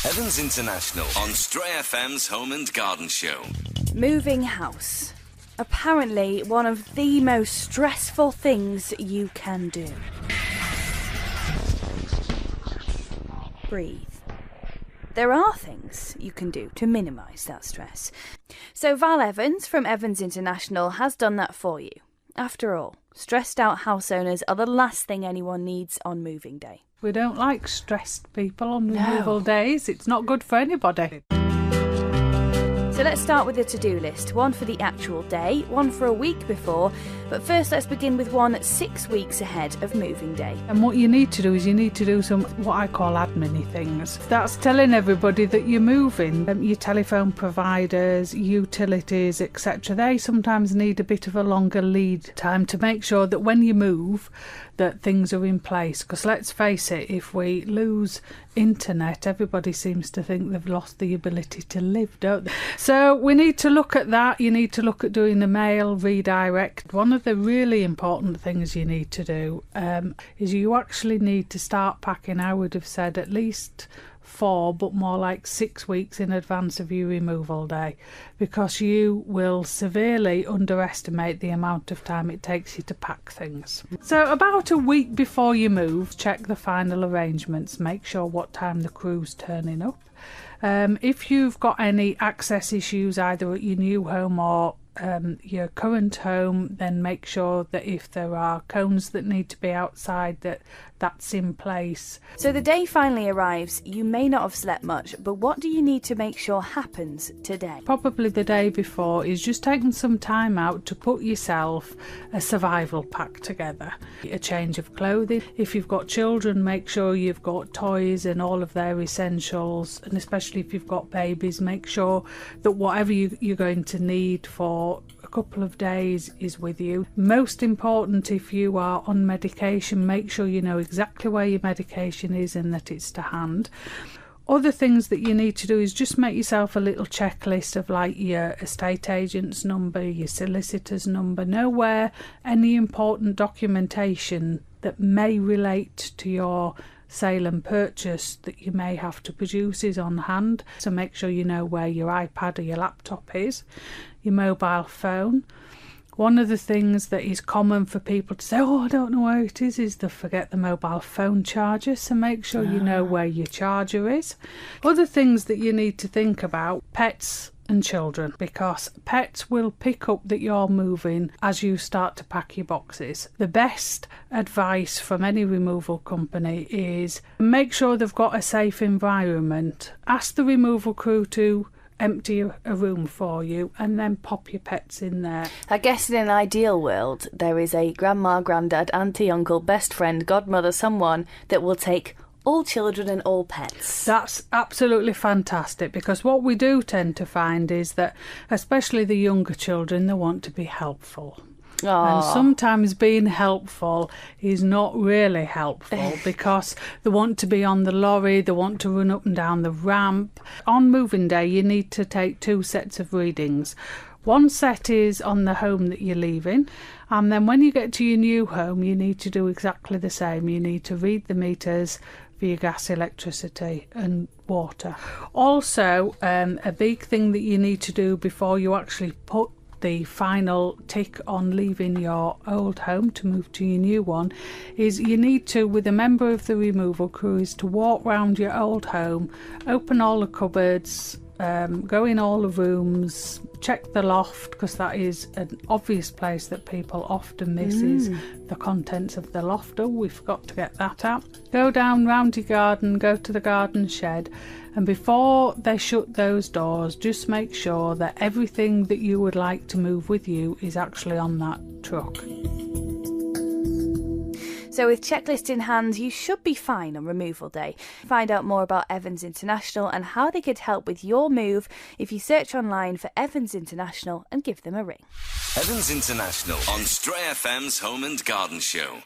Evans International on Stray FM's Home and Garden Show. Moving house. Apparently one of the most stressful things you can do. Breathe. There are things you can do to minimise that stress. So Val Evans from Evans International has done that for you. After all, stressed out house owners are the last thing anyone needs on moving day. We don't like stressed people on removal days. It's not good for anybody. So let's start with the to-do list. One for the actual day, one for a week before. But first let's begin with one 6 weeks ahead of moving day. And what you need to do is you need to do some what I call admin things. That's telling everybody that you're moving. Your telephone providers, utilities, etc. They sometimes need a bit of a longer lead time to make sure that when you move that things are in place. Because let's face it, if we lose internet, everybody seems to think they've lost the ability to live, don't they? So we need to look at that. You need to look at doing the mail redirect. One of the really important things you need to do is you actually need to start packing, I would have said, at least 4, but more like 6 weeks in advance of your removal day, because you will severely underestimate the amount of time it takes you to pack things. So about a week before you move, check the final arrangements, make sure what time the crew's turning up. If you've got any access issues either at your new home or your current home, then make sure that if there are cones that need to be outside, that's in place. So the day finally arrives. You may not have slept much, but what do you need to make sure happens today? Probably the day before is just taking some time out to put yourself a survival pack together. A change of clothing. If you've got children, make sure you've got toys and all of their essentials, and especially if you've got babies, make sure that whatever you're going to need for a couple of days is with you. Most important, if you are on medication, make sure you know exactly where your medication is and that it's to hand. Other things that you need to do is just make yourself a little checklist of like your estate agent's number, your solicitor's number, know where any important documentation that may relate to your sale and purchase that you may have to produce is on hand. So make sure you know where your iPad or your laptop is, your mobile phone. One of the things that is common for people to say, oh, I don't know where it is they forget the mobile phone charger. So make sure you know where your charger is. Other things that you need to think about, pets and children, because pets will pick up that you're moving as you start to pack your boxes. The best advice from any removal company is make sure they've got a safe environment. Ask the removal crew to empty a room for you and then pop your pets in there. I guess in an ideal world there is a grandma, granddad, auntie, uncle, best friend, godmother, someone that will take all children and all pets. That's absolutely fantastic, because what we do tend to find is that especially the younger children, they want to be helpful. Aww. And sometimes being helpful is not really helpful because they want to be on the lorry, they want to run up and down the ramp. On moving day, you need to take 2 sets of readings. One set is on the home that you're leaving, and then when you get to your new home, you need to do exactly the same. You need to read the meters for your gas, electricity and water. Also, a big thing that you need to do before you actually put the final tick on leaving your old home to move to your new one is you need to, with a member of the removal crew, is to walk round your old home, open all the cupboards, go in all the rooms, check the loft, because that is an obvious place that people often miss is the contents of the loft. Oh, we forgot to get that out. Go down round your garden, go to the garden shed, and before they shut those doors, just make sure that everything that you would like to move with you is actually on that truck. So with checklist in hand, you should be fine on removal day. Find out more about Evans International and how they could help with your move if you search online for Evans International and give them a ring. Evans International on Stray FM's Home and Garden Show.